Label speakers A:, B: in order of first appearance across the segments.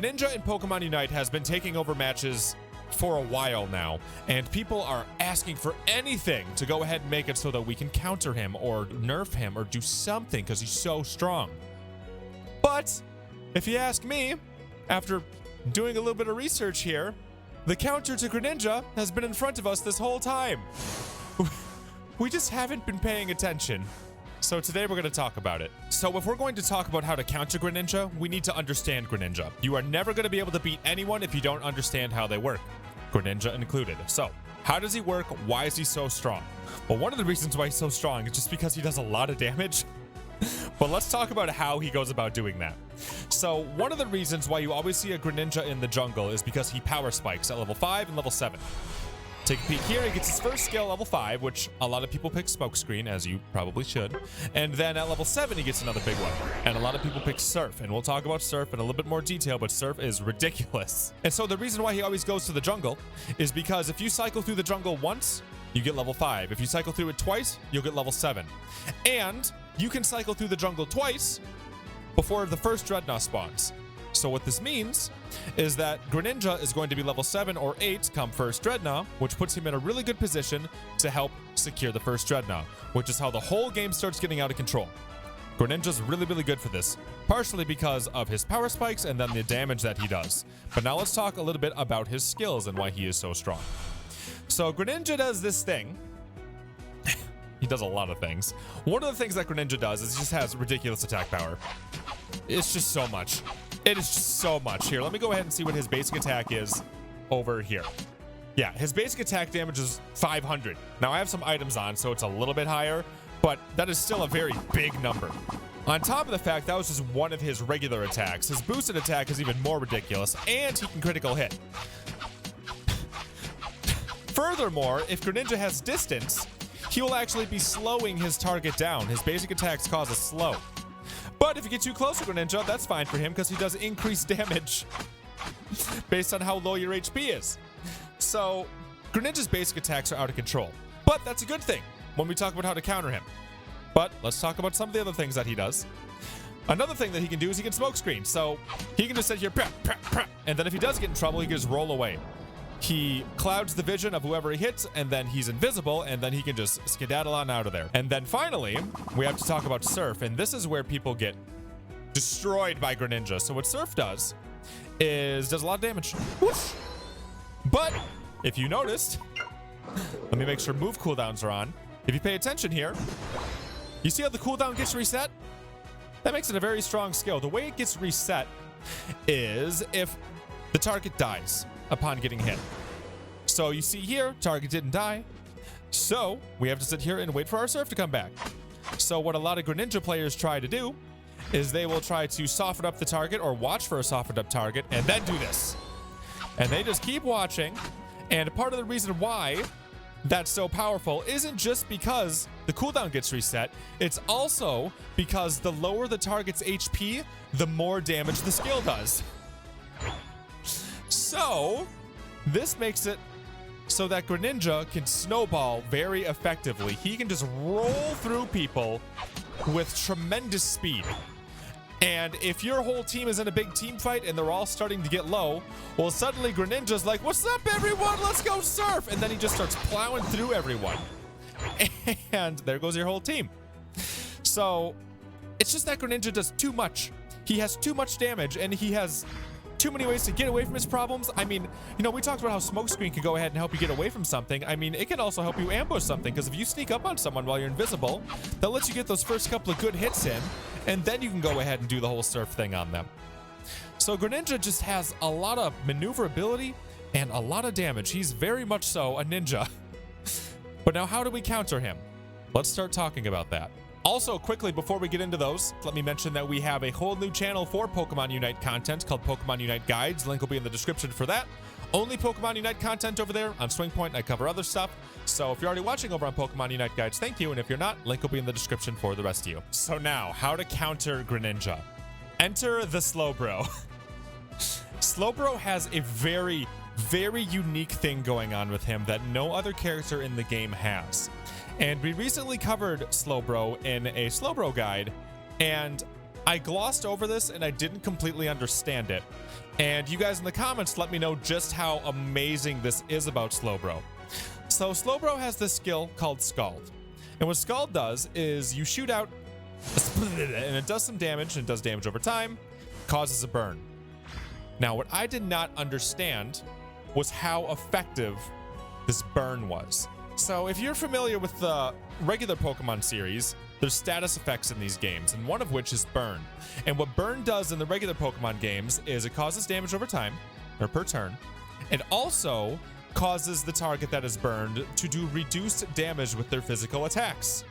A: Greninja in Pokemon Unite has been taking over matches for a while now, and people are asking for anything to go ahead and make it so that we can counter him or nerf him or do something because he's so strong. But if you ask me, after doing a little bit of research here, the counter to Greninja has been in front of us this whole time. We just haven't been paying attention. So today we're going to talk about it. So if we're going to talk about how to counter Greninja, we need to understand Greninja. You are never going to be able to beat anyone if you don't understand how they work, Greninja included. So how does he work? Why is he so strong? Well, one of the reasons why he's so strong is just because he does a lot of damage. But let's talk about how he goes about doing that. So one of the reasons why you always see a Greninja in the jungle is because he power spikes at level 5 and level 7. Take a peek here, he gets his first skill level 5, which a lot of people pick Smokescreen, as you probably should. And then at level 7, he gets another big one. And a lot of people pick Surf, and we'll talk about Surf in a little bit more detail, but Surf is ridiculous. And so the reason why he always goes to the jungle is because if you cycle through the jungle once, you get level 5. If you cycle through it twice, you'll get level 7. And you can cycle through the jungle twice before the first Dreadnought spawns. So what this means is that Greninja is going to be level 7 or 8 come first Dreadnought, which puts him in a really good position to help secure the first Dreadnought, which is how the whole game starts getting out of control. Greninja's really, really good for this, partially because of his power spikes and then the damage that he does. But now let's talk a little bit about his skills and why he is so strong. So Greninja does this thing. He does a lot of things. One of the things that Greninja does is he just has ridiculous attack power. It's just so much. It is just so much. Here, let me go ahead and see what his basic attack is over here. Yeah, his basic attack damage is 500. Now, I have some items on, so it's a little bit higher, but that is still a very big number. On top of the fact, that was just one of his regular attacks. His boosted attack is even more ridiculous, and he can critical hit. Furthermore, if Greninja has distance, he will actually be slowing his target down. His basic attacks cause a slow. But if you get too close to Greninja, that's fine for him because he does increased damage based on how low your HP is. So Greninja's basic attacks are out of control, but that's a good thing when we talk about how to counter him. But let's talk about some of the other things that he does. Another thing that he can do is he can Smokescreen. So he can just sit here, and then if he does get in trouble, he can just roll away. He clouds the vision of whoever he hits, and then he's invisible, and then he can just skedaddle on out of there. And then finally, we have to talk about Surf, and this is where people get destroyed by Greninja. So what Surf does is does a lot of damage. Whoosh! But if you noticed, let me make sure move cooldowns are on. If you pay attention here, you see how the cooldown gets reset? That makes it a very strong skill. The way it gets reset is if the target dies upon getting hit. So you see here, target didn't die. So we have to sit here and wait for our Surf to come back. So what a lot of Greninja players try to do is they will try to soften up the target or watch for a softened up target and then do this. And they just keep watching. And part of the reason why that's so powerful isn't just because the cooldown gets reset. It's also because the lower the target's HP, the more damage the skill does. So this makes it so that Greninja can snowball very effectively. He can just roll through people with tremendous speed. And if your whole team is in a big team fight and they're all starting to get low, well, suddenly Greninja's like, "What's up, everyone? Let's go Surf!" And then he just starts plowing through everyone. And there goes your whole team. So it's just that Greninja does too much. He has too much damage, and he has too many ways to get away from his problems. I mean, you know, we talked about how Smokescreen can go ahead and help you get away from something. I mean, it can also help you ambush something, because if you sneak up on someone while you're invisible, that lets you get those first couple of good hits in, and then you can go ahead and do the whole Surf thing on them. So Greninja just has a lot of maneuverability and a lot of damage. He's very much so a ninja. But now, how do we counter him? Let's start talking about that. Also, quickly, before we get into those, let me mention that we have a whole new channel for Pokemon Unite content called Pokemon Unite Guides. Link will be in the description for that. Only Pokemon Unite content over there. On SwingPoynt, I cover other stuff. So if you're already watching over on Pokemon Unite Guides, thank you. And if you're not, link will be in the description for the rest of you. So now, how to counter Greninja. Enter the Slowbro. Slowbro has a very, very unique thing going on with him that no other character in the game has. And we recently covered Slowbro in a Slowbro guide, and I glossed over this and I didn't completely understand it. And you guys in the comments let me know just how amazing this is about Slowbro. So Slowbro has this skill called Scald. And what Scald does is you shoot out and it does some damage, and it does damage over time, causes a burn. Now, what I did not understand was how effective this burn was. So if you're familiar with the regular Pokemon series, there's status effects in these games, and one of which is burn. And what burn does in the regular Pokemon games is it causes damage over time, or per turn. It also causes the target that is burned to do reduced damage with their physical attacks.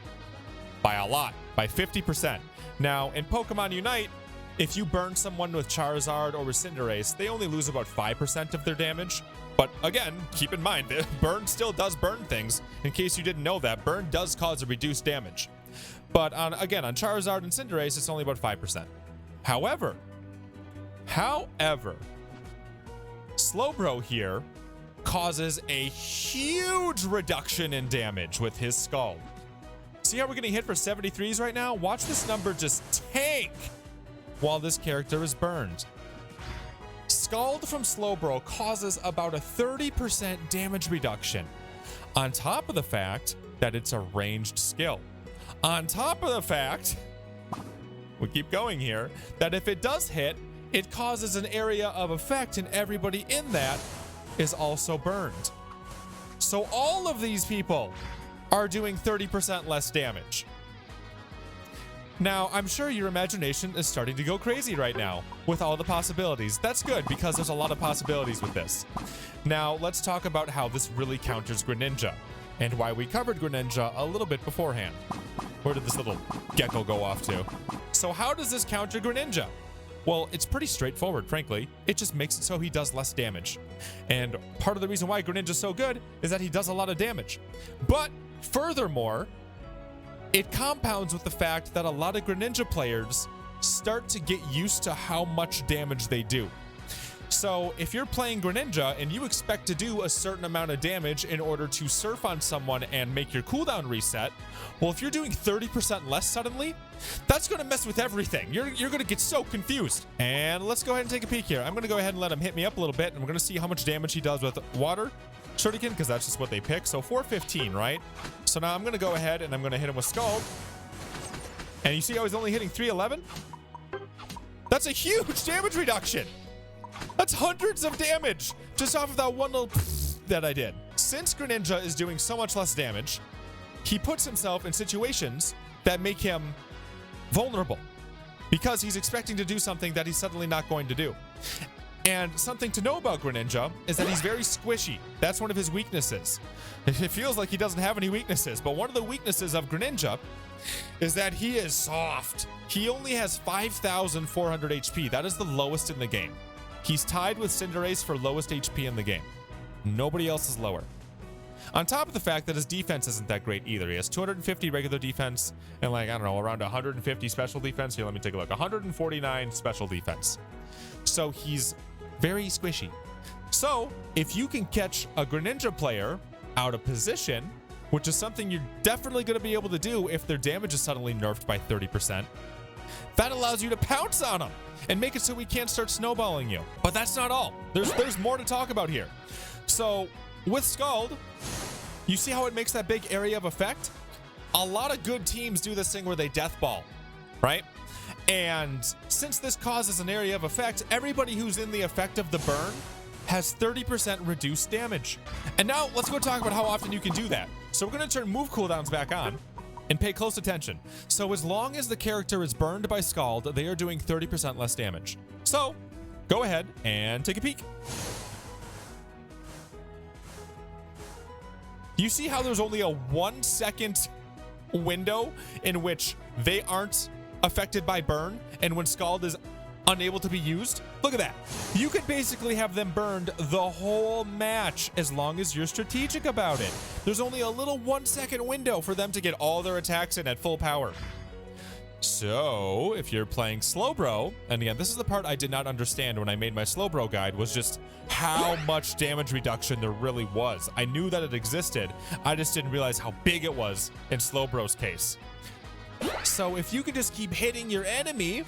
A: By a lot, by 50%. Now, in Pokemon Unite, if you burn someone with Charizard or with Cinderace, they only lose about 5% of their damage. But again, keep in mind, burn still does burn things. In case you didn't know that, burn does cause a reduced damage. But again, on Charizard and Cinderace, it's only about 5%. However, Slowbro here causes a huge reduction in damage with his Scald. See how we're getting hit for 73s right now? Watch this number just tank while this character is burned. Scald from Slowbro causes about a 30% damage reduction, on top of the fact that it's a ranged skill. On top of the fact, we keep going here, that if it does hit, it causes an area of effect and everybody in that is also burned. So all of these people are doing 30% less damage. Now, I'm sure your imagination is starting to go crazy right now with all the possibilities. That's good because there's a lot of possibilities with this. Now, let's talk about how this really counters Greninja and why we covered Greninja a little bit beforehand. Where did this little gecko go off to? So how does this counter Greninja? Well, it's pretty straightforward, frankly. It just makes it so he does less damage. And part of the reason why Greninja's so good is that he does a lot of damage. But furthermore, it compounds with the fact that a lot of Greninja players start to get used to how much damage they do. So if you're playing Greninja and you expect to do a certain amount of damage in order to surf on someone and make your cooldown reset, well, if you're doing 30% less suddenly, that's going to mess with everything. You're going to get so confused. And let's go ahead and take a peek here. I'm going to go ahead and let him hit me up a little bit, and we're going to see how much damage he does with water shuriken, because that's just what they pick. So 415, right? So now I'm going to go ahead and I'm going to hit him with Scald. And you see how he's only hitting 311? That's a huge damage reduction. That's hundreds of damage just off of that one little that I did. Since Greninja is doing so much less damage, he puts himself in situations that make him vulnerable because he's expecting to do something that he's suddenly not going to do. And something to know about Greninja is that he's very squishy. That's one of his weaknesses. It feels like he doesn't have any weaknesses, but one of the weaknesses of Greninja is that he is soft. He only has 5,400 HP. That is the lowest in the game. He's tied with Cinderace for lowest HP in the game. Nobody else is lower. On top of the fact that his defense isn't that great either. He has 250 regular defense and like, I don't know, around 150 special defense. Here, let me take a look. 149 special defense. So he's very squishy. So if you can catch a Greninja player out of position, which is something you're definitely going to be able to do if their damage is suddenly nerfed by 30%, that allows you to pounce on them and make it so we can't start snowballing you. But that's not all. There's more to talk about here. So with Scald, you see how it makes that big area of effect? A lot of good teams do this thing where they death ball, right? And since this causes an area of effect, everybody who's in the effect of the burn has 30% reduced damage. And now let's go talk about how often you can do that. So we're going to turn move cooldowns back on and pay close attention. So as long as the character is burned by Scald, they are doing 30% less damage. So go ahead and take a peek. You see how there's only a 1 second window in which they aren't affected by burn, and when Scald is unable to be used? Look at that. You could basically have them burned the whole match as long as you're strategic about it. There's only a little 1 second window for them to get all their attacks in at full power. So if you're playing Slowbro, and again, this is the part I did not understand when I made my Slowbro guide, was just how much damage reduction there really was. I knew that it existed. I just didn't realize how big it was in Slowbro's case. So if you can just keep hitting your enemy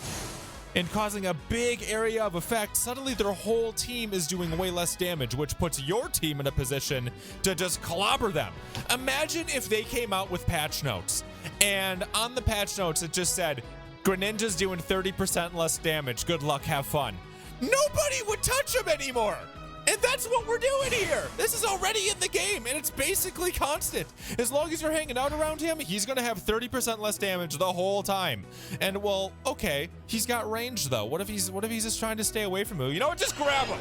A: and causing a big area of effect, suddenly their whole team is doing way less damage, which puts your team in a position to just clobber them. Imagine if they came out with patch notes, and on the patch notes it just said, Greninja's doing 30% less damage. Good luck, have fun. Nobody would touch him anymore. And that's what we're doing here. This is already in the game, and it's basically constant. As long as you're hanging out around him, he's going to have 30% less damage the whole time. And, well, okay, he's got range, though. What if he's just trying to stay away from you? You know what? Just grab him.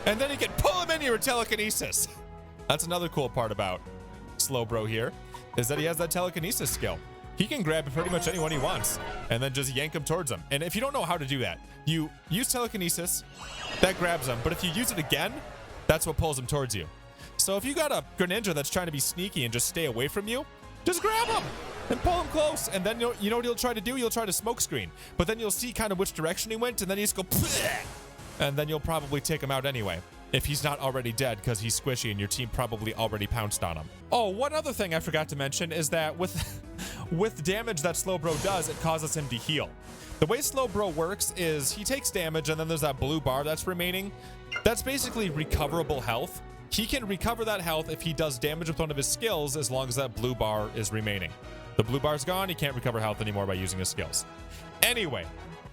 A: And then you can pull him into your telekinesis. That's another cool part about Slowbro here, is that he has that telekinesis skill. He can grab pretty much anyone he wants and then just yank him towards him. And if you don't know how to do that, you use telekinesis, that grabs him. But if you use it again, that's what pulls him towards you. So if you got a Greninja that's trying to be sneaky and just stay away from you, just grab him and pull him close. And then you know what he'll try to do? He'll try to smoke screen. But then you'll see kind of which direction he went, and then he'll just go, bleh! And then you'll probably take him out anyway, if he's not already dead because he's squishy and your team probably already pounced on him. Oh, one other thing I forgot to mention is that with damage that Slowbro does, it causes him to heal. The way Slowbro works is he takes damage, and then there's that blue bar that's remaining. That's basically recoverable health. He can recover that health if he does damage with one of his skills, as long as that blue bar is remaining. The blue bar's gone, he can't recover health anymore by using his skills. Anyway,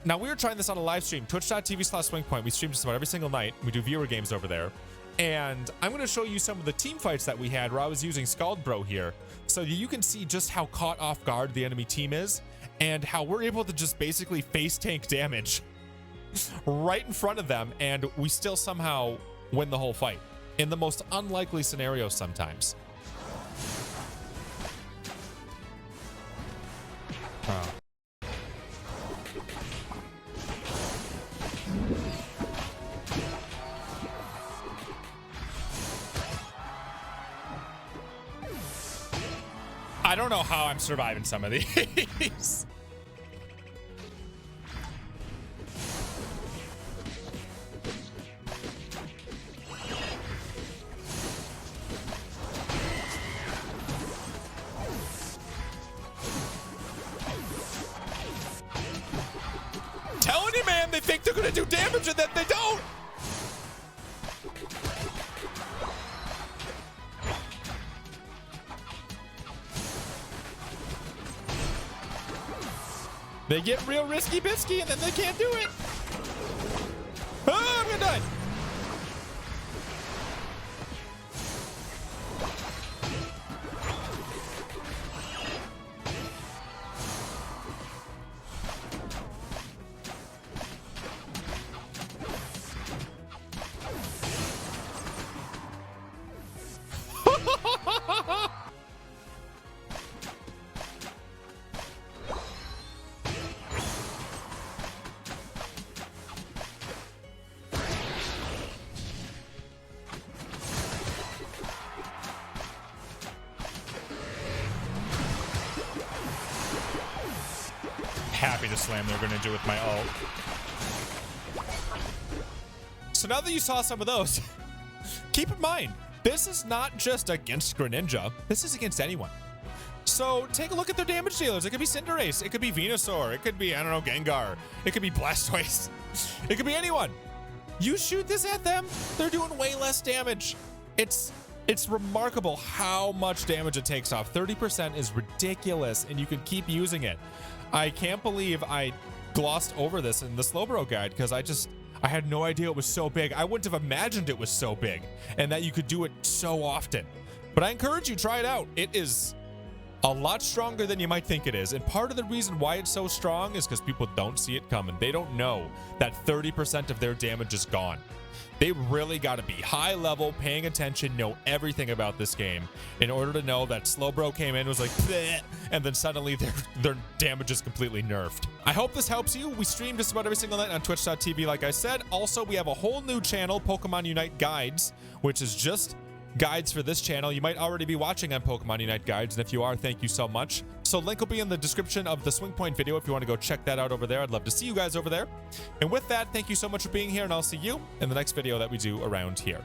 A: now we were trying this on a live stream, twitch.tv/SwingPoynt. We stream just about every single night. We do viewer games over there. And I'm going to show you some of the team fights that we had where I was using Slowbro here, so you can see just how caught off guard the enemy team is and how we're able to just basically face tank damage right in front of them, and we still somehow win the whole fight in the most unlikely scenarios sometimes. I don't know how I'm surviving some of these. Telling you, man, they think they're gonna do damage and then they don't. They get real risky bisky and then they can't do it. Oh, I'm gonna die. Happy to slam they're gonna do with my ult. So now that you saw some of those, keep in mind, this is not just against Greninja, this is against anyone. So take a look at their damage dealers. It could be Cinderace, it could be Venusaur, it could be, I don't know, Gengar, it could be Blastoise, it could be anyone. You shoot this at them, they're doing way less damage. It's remarkable how much damage it takes off. 30% is ridiculous, and you can keep using it. I can't believe I glossed over this in the Slowbro guide, because I had no idea it was so big. I wouldn't have imagined it was so big and that you could do it so often. But I encourage you, try it out. It is a lot stronger than you might think it is. And part of the reason why it's so strong is because people don't see it coming. They don't know that 30% of their damage is gone. They really got to be high level, paying attention, know everything about this game in order to know that Slowbro came in, was like, bleh, and then suddenly their damage is completely nerfed. I hope this helps you. We stream just about every single night on twitch.tv, like I said. Also, we have a whole new channel, Pokemon Unite Guides, which is just guides for this channel. You might already be watching on Pokemon Unite Guides, and if you are, thank you so much. So link will be in the description of the SwingPoynt video if you want to go check that out over there. I'd love to see you guys over there. And with that, thank you so much for being here, and I'll see you in the next video that we do around here.